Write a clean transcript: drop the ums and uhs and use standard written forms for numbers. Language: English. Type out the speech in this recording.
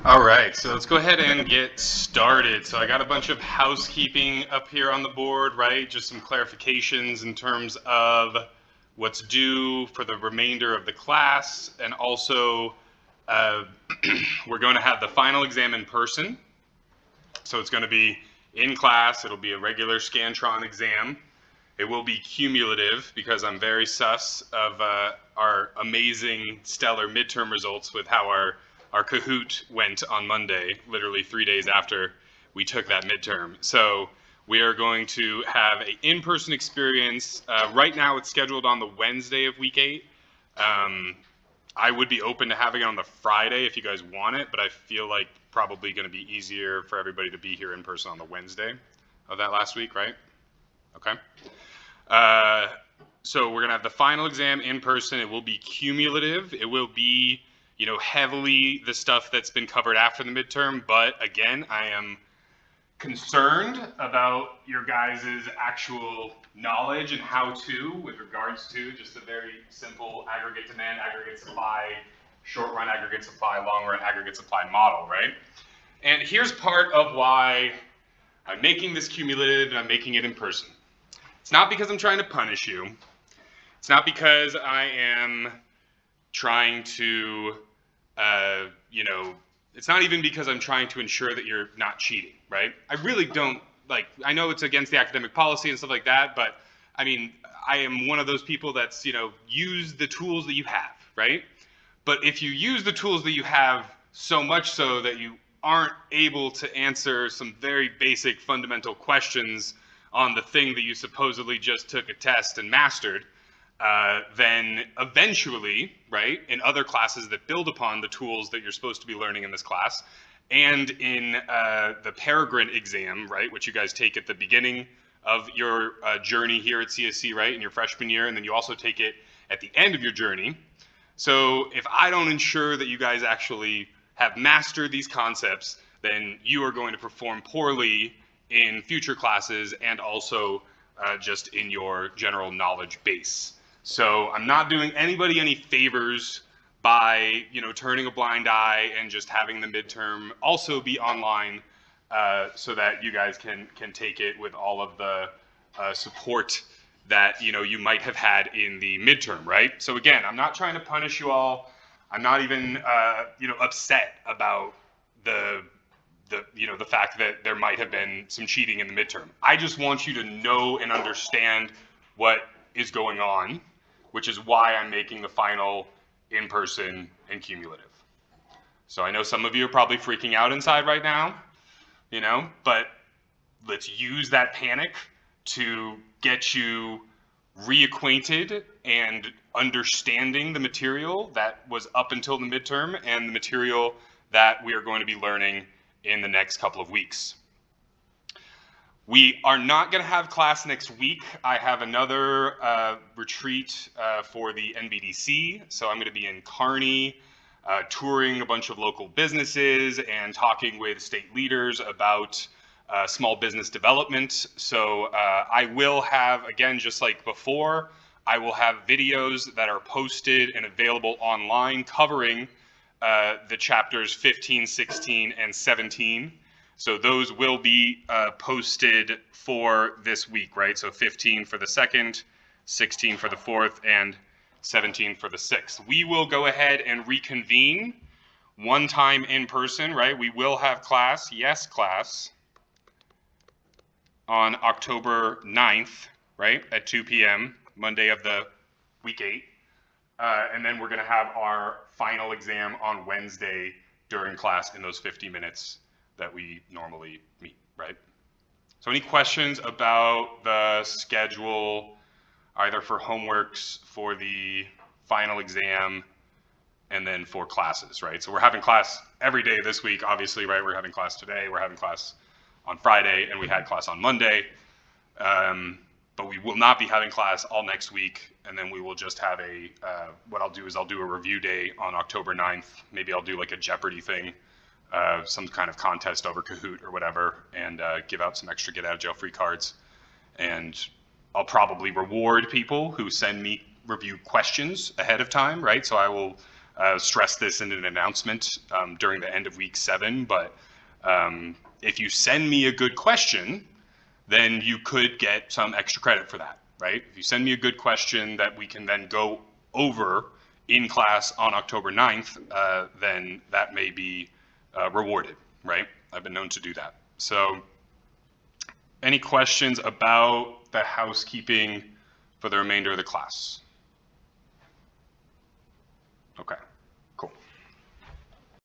All right, so let's go ahead and get started. So I got a bunch of housekeeping up here on the board, right? Just some clarifications in terms of what's due for the remainder of the class, and also uh, we're going to have the final exam in person. So it's going to be in class. It'll be a regular Scantron exam. It will be cumulative because I'm very sus of our amazing, stellar midterm results with how our Kahoot went on Monday, literally 3 days after we took that midterm. So we are going to have an in-person experience. Right now, it's scheduled on the Wednesday of week 8. I would be open to having it on the Friday if you guys want it, but I feel like probably going to be easier for everybody to be here in person on the Wednesday of that last week, right? Okay. Uh, so we're gonna have the final exam in person. It will be cumulative. It will be, heavily the stuff that's been covered after the midterm. But again, I am concerned about your guys' actual knowledge and how to with regards to just a very simple aggregate demand, aggregate supply, short run aggregate supply, long run aggregate supply model, right? And here's part of why I'm making this cumulative and I'm making it in person. It's not because I'm trying to punish you. It's not because I am trying to, it's not even because I'm trying to ensure that you're not cheating, right? I really don't, I know it's against the academic policy and stuff like that, but I mean, I am one of those people that's, use the tools that you have, right? But if you use the tools that you have so much so that you aren't able to answer some very basic fundamental questions on the thing that you supposedly just took a test and mastered, then eventually, right, in other classes that build upon the tools that you're supposed to be learning in this class, and in the Peregrine exam, right, which you guys take at the beginning of your journey here at CSC, right, in your freshman year, and then you also take it at the end of your journey. So if I don't ensure that you guys actually have mastered these concepts, then you are going to perform poorly in future classes and also just in your general knowledge base. So I'm not doing anybody any favors by turning a blind eye and just having the midterm also be online so that you guys can take it with all of the support that you might have had in the midterm, right? So again, I'm not trying to punish you all. I'm not even upset about the fact that there might have been some cheating in the midterm. I just want you to know and understand what is going on, which is why I'm making the final in person and cumulative. So I know some of you are probably freaking out inside right now, but let's use that panic to get you reacquainted and understanding the material that was up until the midterm and the material that we are going to be learning in the next couple of weeks. We are not going to have class next week. I have another retreat for the NBDC, so I'm going to be in Kearney, touring a bunch of local businesses and talking with state leaders about small business development. So I will have, again, just like before, I will have videos that are posted and available online covering the chapters 15, 16, and 17. So those will be posted for this week, right? So 15 for the second, 16 for the fourth, and 17 for the sixth. We will go ahead and reconvene one time in person, right? We will have class, yes, class, on October 9th, right, at 2 p.m., Monday of the week 8. And then we're going to have our final exam on Wednesday during class in those 50 minutes that we normally meet, right? So any questions about the schedule, either for homeworks, for the final exam, and then for classes, right? So we're having class every day this week, obviously, right? We're having class today, we're having class on Friday, and we had class on Monday. But we will not be having class all next week, and then we will just have what I'll do is I'll do a review day on October 9th. Maybe I'll do like a Jeopardy thing, some kind of contest over Kahoot or whatever, and give out some extra get out of jail free cards. And I'll probably reward people who send me review questions ahead of time, right? So I will stress this in an announcement during the end of week 7, but if you send me a good question, then you could get some extra credit for that, right? If you send me a good question that we can then go over in class on October 9th, then that may be rewarded, right? I've been known to do that. So any questions about the housekeeping for the remainder of the class? Okay.